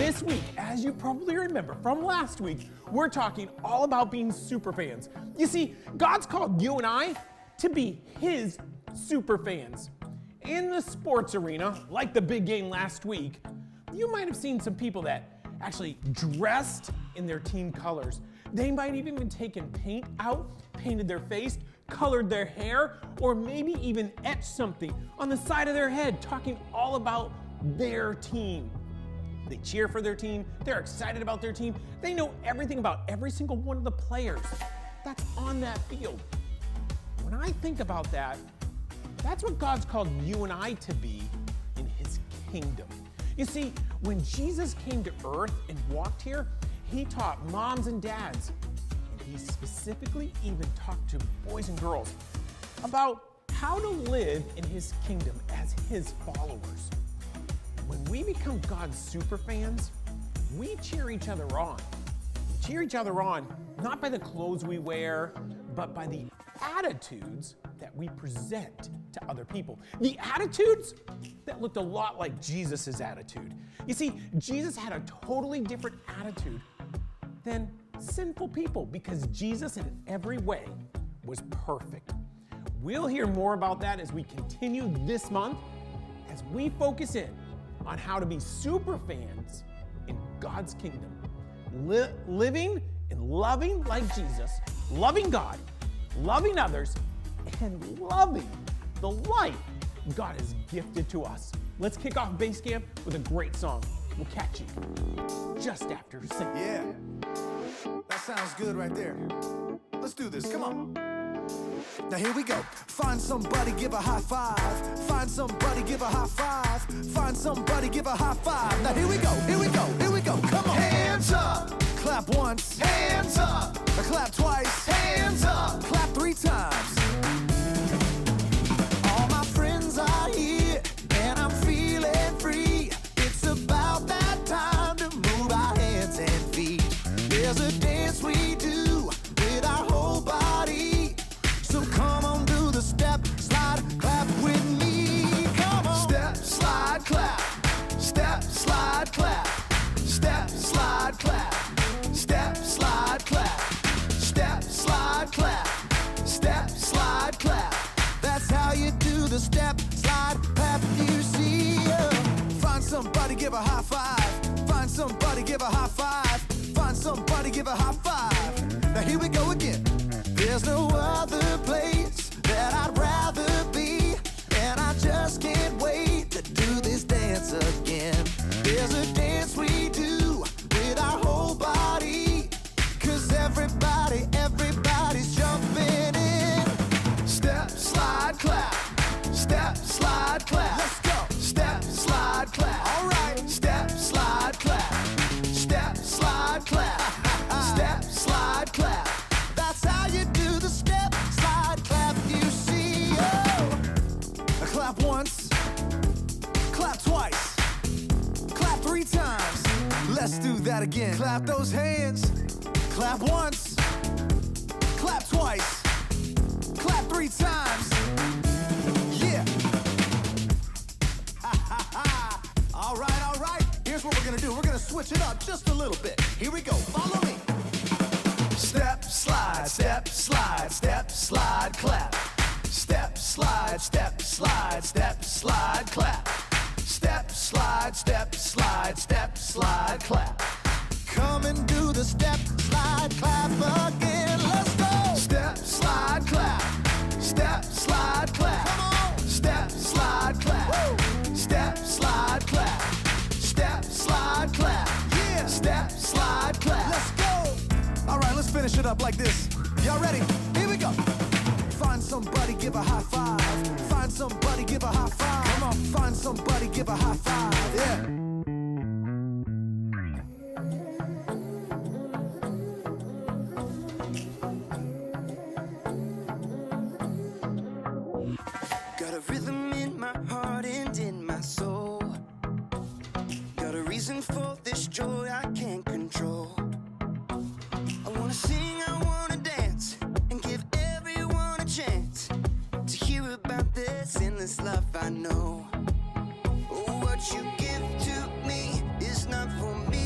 This week, as you probably remember from last week, we're talking all about being super fans. You see, God's called you and I to be His super fans. In the sports arena, like the big game last week, you might have seen some people that actually dressed in their team colors. They might have even taken paint out, painted their face, colored their hair, or maybe even etched something on the side of their head, talking all about their team. They cheer for their team, they're excited about their team, they know everything about every single one of the players that's on that field. When I think about that, that's what God's called you and I to be in His kingdom. You see, when Jesus came to earth and walked here, He taught moms and dads, and He specifically even talked to boys and girls about how to live in His kingdom as His followers. When we become God's super fans, we cheer each other on. We cheer each other on not by the clothes we wear, but by the attitudes that we present to other people. The attitudes that looked a lot like Jesus' attitude. You see, Jesus had a totally different attitude than sinful people because Jesus in every way was perfect. We'll hear more about that as we continue this month, as we focus in on how to be super fans in God's kingdom. Living and loving like Jesus, loving God, loving others, and loving the life God has gifted to us. Let's kick off Base Camp with a great song. We'll catch you just after singing. Yeah, that sounds good right there. Let's do this, come on. Now here we go. Find somebody, give a high five. Find somebody, give a high five. Find somebody, give a high five. Now here we go, here we go, here we go. Come on. Hands up. Clap once. Hands up. Clap twice. Hands up. Clap 3 times. All my friends are here, and I'm feeling free. It's about that time to move our hands and feet. There's a dance we do with our whole body. So come on, do the step, slide, clap with me. Come on. Step, slide, clap. Step, slide, clap. Step, slide, clap. Step, slide, clap. Step, slide, clap. Step, slide, clap. That's how you do the step, slide, clap. You see, find somebody, give a high five. Find somebody, give a high five. Find somebody, give a high five. Now here we go again. There's no other place that I'd rather be, and I just can't wait to do this dance again. There's a dance we do with our whole body, 'cause everybody's jumping in. Step, slide, clap. Step, slide, clap. Let's go. Step, slide, clap. All right. Step, slide, clap. Step, slide, clap. Step, slide, clap. That's how you do the step, slide, clap, you see. Oh. Clap once, clap twice, clap 3 times. Let's do that again. Clap those hands, clap once, clap twice, clap 3 times. Yeah. All right. Here's what we're gonna do. We're gonna switch it up just a little bit. Here we go, follow me. Step, slide, step, slide, step, slide, clap. Step, slide, step, slide, step, slide, clap. Step, slide, step, slide, step, slide, clap. Come and do the step, slide, clap again. Let's go. Step, slide, clap. Step, slide, clap. Come on. Step, slide, clap. Woo. Step, slide, clap. Step, slide, clap. Yeah. Step, slide, clap. Let's go. All right, let's finish it up like this. Y'all ready? Here we go. Find somebody, give a high five. Find somebody, give a high five. Come on, find somebody, give a high five. Yeah. Got a rhythm in my heart and in my soul. Got a reason for this joy I can't control. I wanna sing, I wanna dance, and give everyone a chance to hear about this endless love I know. Oh, what you give to me is not for me.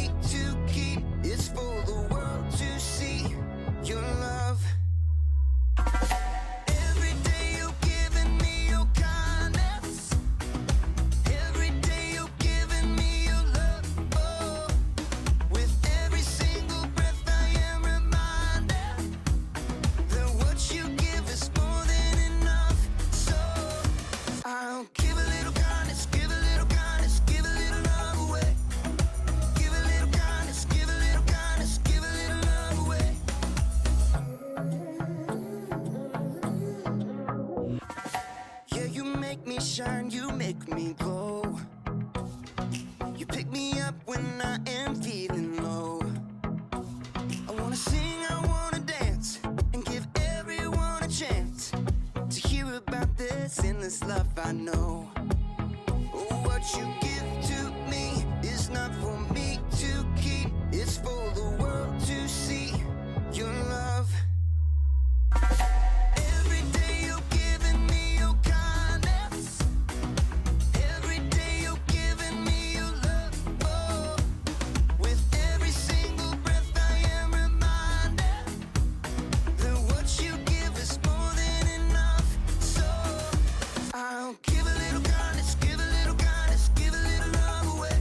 me shine, you make me glow. You pick me up when I am feeling low. I wanna sing, I wanna dance, and give everyone a chance to hear about this endless love I know. Oh, what you give to me is not for me to keep, it's for the world to see your love. Every day you're giving me your kindness. Every day you're giving me your love. Oh, with every single breath I am reminded that what you give is more than enough. So I'll give a little kindness, give a little kindness, give a little love away.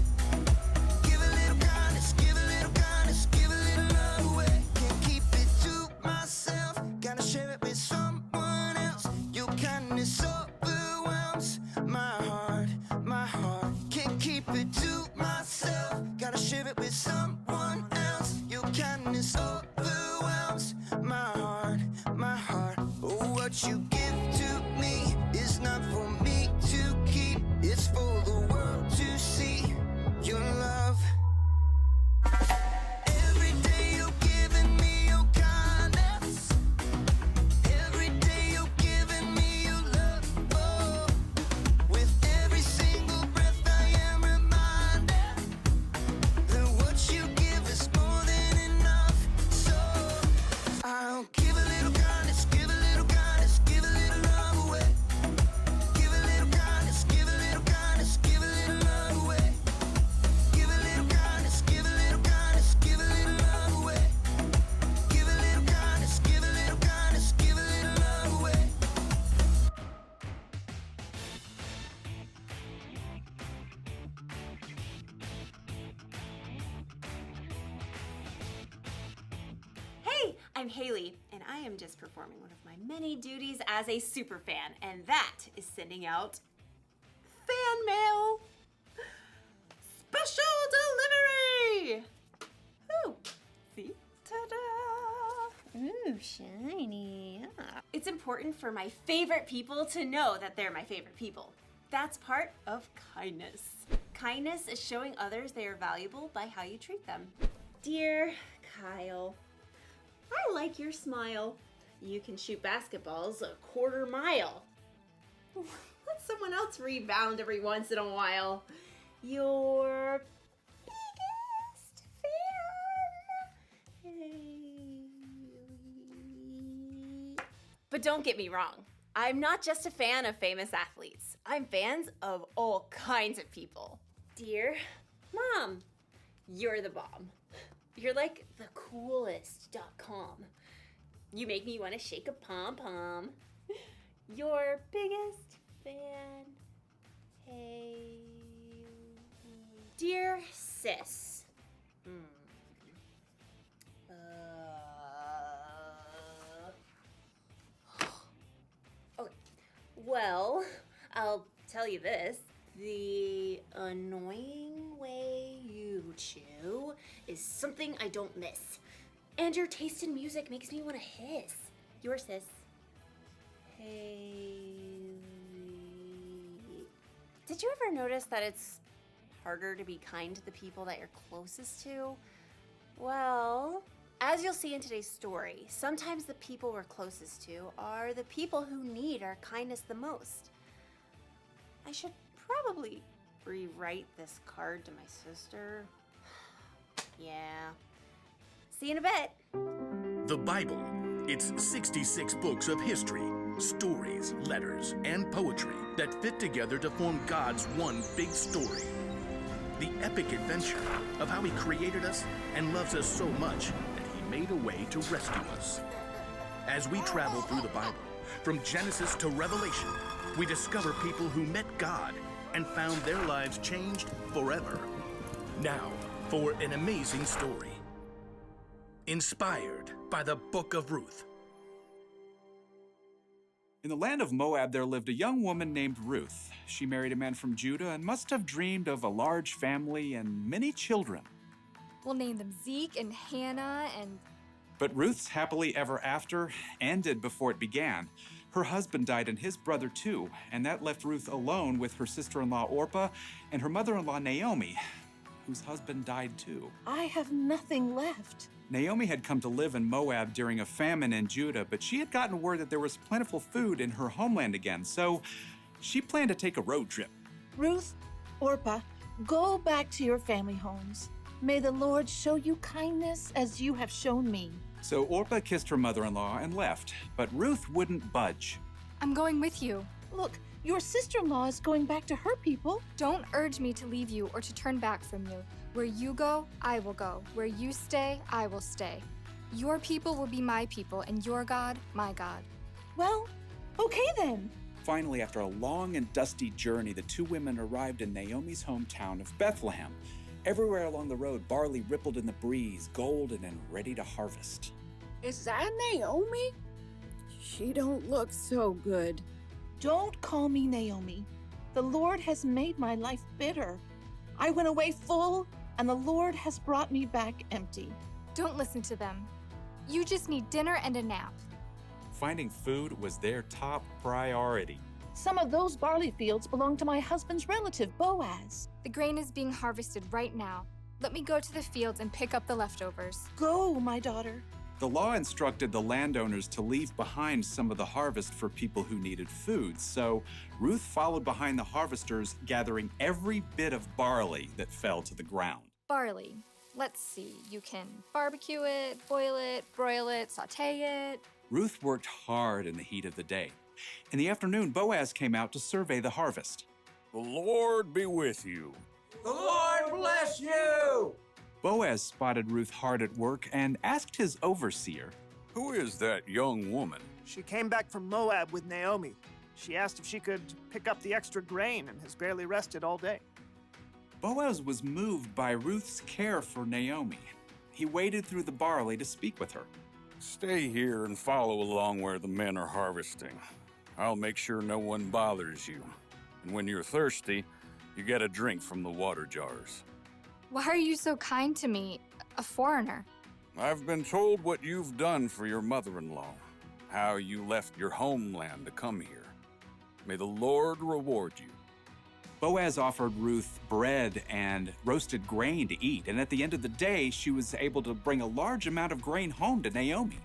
Give a little kindness, give a little kindness, give a little love away. Can't keep it to myself, gotta share it with someone else. Your kindness overwhelms my heart, my heart. Can't keep it to myself, gotta share it with someone else. Your kindness overwhelms my heart, my heart. Oh, what you give to me is not for me to keep, it's for the world to see your love. Every day you're giving me your kindness. Every day you're giving me your love. Oh, with every single breath I am reminded that what you give is more than enough. So I'll give a little kindness, give a little kindness, give a little love away. Give a little kindness, give a little kindness, give a little love away. Give a little kindness, give a little kindness, give a little love away. Give a little kindness, give a little kindness, give a little love away. Hey, I'm Haley, and I am just performing one of my many duties as a super fan, and that is sending out fan mail. Special delivery! Ooh, see? Ta-da! Ooh, shiny. Yeah. It's important for my favorite people to know that they're my favorite people. That's part of kindness. Kindness is showing others they are valuable by how you treat them. Dear Kyle, I like your smile. You can shoot basketballs a quarter mile. Let someone else rebound every once in a while. Your biggest fan. But don't get me wrong. I'm not just a fan of famous athletes. I'm fans of all kinds of people. Dear Mom, you're the bomb. You're like the coolest.com. You make me want to shake a pom-pom. Your biggest fan. Hey. Dear sis. Okay. Well, I'll tell you this. The annoying way you chew is something I don't miss. And your taste in music makes me want to hiss. Your sis. Hey. Did you ever notice that it's harder to be kind to the people that you're closest to? Well, as you'll see in today's story, sometimes the people we're closest to are the people who need our kindness the most. I should probably rewrite this card to my sister. Yeah. See you in a bit. The Bible. It's 66 books of history, stories, letters, and poetry that fit together to form God's one big story. The epic adventure of how He created us and loves us so much that He made a way to rescue us. As we travel through the Bible, from Genesis to Revelation, we discover people who met God and found their lives changed forever. Now, for an amazing story. Inspired by the Book of Ruth. In the land of Moab, there lived a young woman named Ruth. She married a man from Judah and must have dreamed of a large family and many children. We'll name them Zeke and Hannah and... But Ruth's happily ever after ended before it began. Her husband died and his brother too, and that left Ruth alone with her sister-in-law Orpah and her mother-in-law Naomi, whose husband died too. I have nothing left. Naomi had come to live in Moab during a famine in Judah, but she had gotten word that there was plentiful food in her homeland again, so she planned to take a road trip. Ruth, Orpah, go back to your family homes. May the Lord show you kindness as you have shown me. So Orpah kissed her mother-in-law and left, but Ruth wouldn't budge. I'm going with you. Look, your sister-in-law is going back to her people. Don't urge me to leave you or to turn back from you. Where you go, I will go. Where you stay, I will stay. Your people will be my people, and your God, my God. Well, okay then. Finally, after a long and dusty journey, the two women arrived in Naomi's hometown of Bethlehem. Everywhere along the road, barley rippled in the breeze, golden and ready to harvest. Is that Naomi? She don't look so good. Don't call me Naomi. The Lord has made my life bitter. I went away full, and the Lord has brought me back empty. Don't listen to them. You just need dinner and a nap. Finding food was their top priority. Some of those barley fields belong to my husband's relative, Boaz. The grain is being harvested right now. Let me go to the fields and pick up the leftovers. Go, my daughter. The law instructed the landowners to leave behind some of the harvest for people who needed food, so Ruth followed behind the harvesters, gathering every bit of barley that fell to the ground. Barley. Let's see. You can barbecue it, boil it, broil it, sauté it. Ruth worked hard in the heat of the day. In the afternoon, Boaz came out to survey the harvest. The Lord be with you. The Lord bless you! Boaz spotted Ruth hard at work and asked his overseer, Who is that young woman? She came back from Moab with Naomi. She asked if she could pick up the extra grain and has barely rested all day. Boaz was moved by Ruth's care for Naomi. He waded through the barley to speak with her. Stay here and follow along where the men are harvesting. I'll make sure no one bothers you. And when you're thirsty, you get a drink from the water jars. Why are you so kind to me, a foreigner? I've been told what you've done for your mother-in-law, how you left your homeland to come here. May the Lord reward you. Boaz offered Ruth bread and roasted grain to eat, and at the end of the day, she was able to bring a large amount of grain home to Naomi.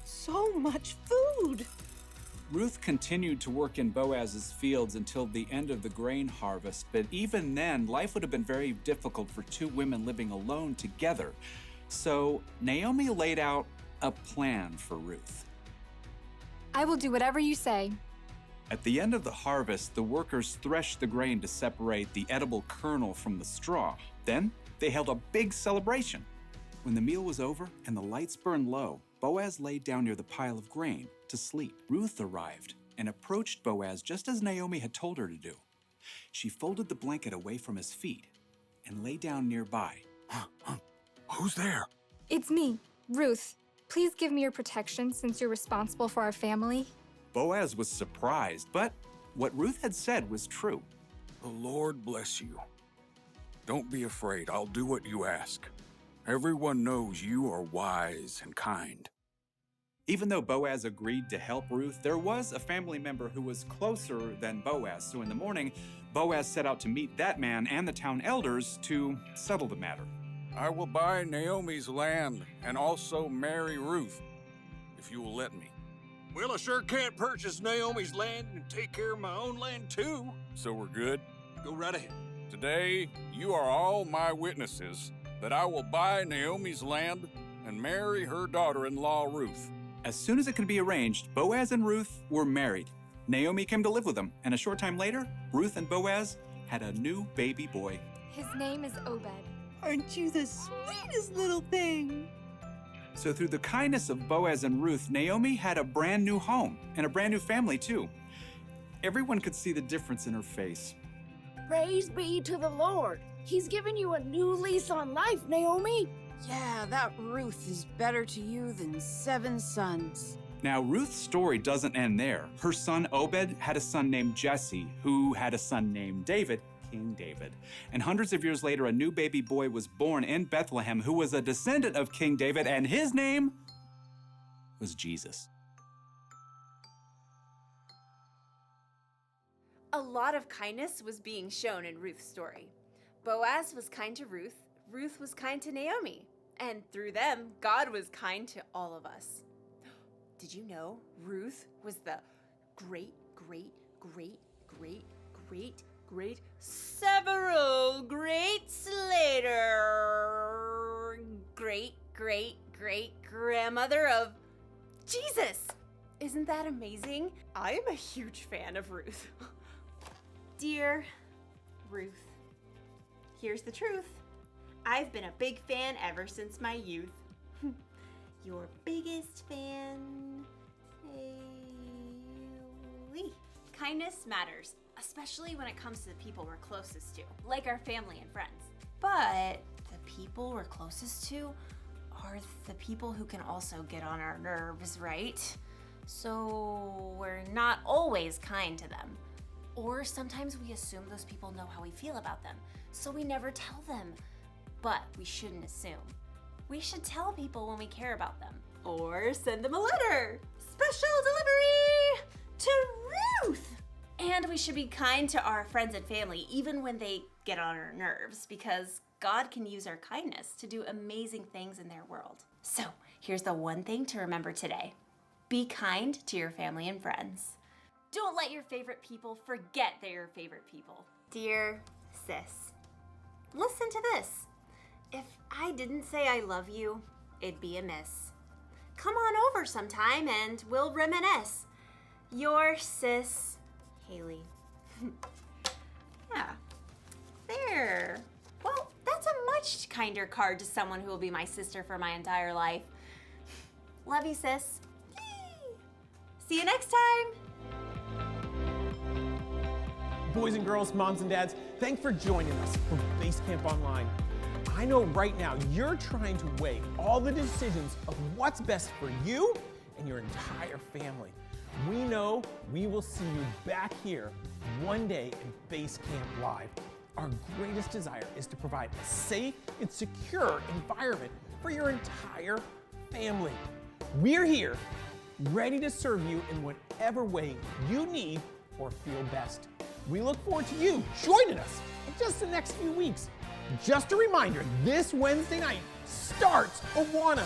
So much food! Ruth continued to work in Boaz's fields until the end of the grain harvest, but even then, life would have been very difficult for two women living alone together. So Naomi laid out a plan for Ruth. I will do whatever you say. At the end of the harvest, the workers threshed the grain to separate the edible kernel from the straw. Then they held a big celebration. When the meal was over and the lights burned low, Boaz laid down near the pile of grain to sleep. Ruth arrived and approached Boaz just as Naomi had told her to do. She folded the blanket away from his feet and lay down nearby. Who's there? It's me, Ruth. Please give me your protection since you're responsible for our family. Boaz was surprised, but what Ruth had said was true. The Lord bless you. Don't be afraid. I'll do what you ask. Everyone knows you are wise and kind. Even though Boaz agreed to help Ruth, there was a family member who was closer than Boaz. So in the morning, Boaz set out to meet that man and the town elders to settle the matter. I will buy Naomi's land and also marry Ruth, if you will let me. Well, I sure can't purchase Naomi's land and take care of my own land too. So we're good? Go right ahead. Today, you are all my witnesses that I will buy Naomi's land and marry her daughter-in-law, Ruth. As soon as it could be arranged, Boaz and Ruth were married. Naomi came to live with them, and a short time later, Ruth and Boaz had a new baby boy. His name is Obed. Aren't you the sweetest little thing? So through the kindness of Boaz and Ruth, Naomi had a brand new home and a brand new family too. Everyone could see the difference in her face. Praise be to the Lord. He's given you a new lease on life, Naomi. Yeah, that Ruth is better to you than 7 sons. Now, Ruth's story doesn't end there. Her son Obed had a son named Jesse, who had a son named David, King David. And hundreds of years later, a new baby boy was born in Bethlehem who was a descendant of King David, and his name was Jesus. A lot of kindness was being shown in Ruth's story. Boaz was kind to Ruth, Ruth was kind to Naomi, and through them, God was kind to all of us. Did you know Ruth was the several greats later great grandmother of Jesus? Isn't that amazing? I am a huge fan of Ruth. Dear Ruth, here's the truth. I've been a big fan ever since my youth. Your biggest fan, Haley. Kindness matters, especially when it comes to the people we're closest to, like our family and friends. But the people we're closest to are the people who can also get on our nerves, right? So we're not always kind to them. Or sometimes we assume those people know how we feel about them, so we never tell them. But we shouldn't assume. We should tell people when we care about them. Or send them a letter. Special delivery to Ruth! And we should be kind to our friends and family, even when they get on our nerves, because God can use our kindness to do amazing things in their world. So here's the one thing to remember today. Be kind to your family and friends. Don't let your favorite people forget they're your favorite people. Dear sis, listen to this. If I didn't say I love you, it'd be amiss. Come on over sometime and we'll reminisce. Your sis, Haley. Yeah, there. Well, that's a much kinder card to someone who will be my sister for my entire life. Love you, sis. Yay. See you next time. Boys and girls, moms and dads, thanks for joining us for Basecamp Online. I know right now you're trying to weigh all the decisions of what's best for you and your entire family. We know we will see you back here one day in Basecamp Live. Our greatest desire is to provide a safe and secure environment for your entire family. We're here, ready to serve you in whatever way you need or feel best. We look forward to you joining us in just the next few weeks. Just a reminder, this Wednesday night starts Awana.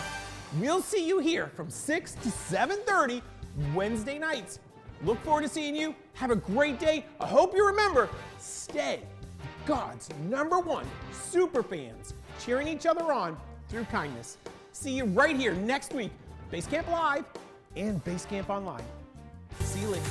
We'll see you here from 6 to 7:30 Wednesday nights. Look forward to seeing you. Have a great day. I hope you remember, stay God's #1 super fans, cheering each other on through kindness. See you right here next week, Basecamp Live and Basecamp Online. See you later.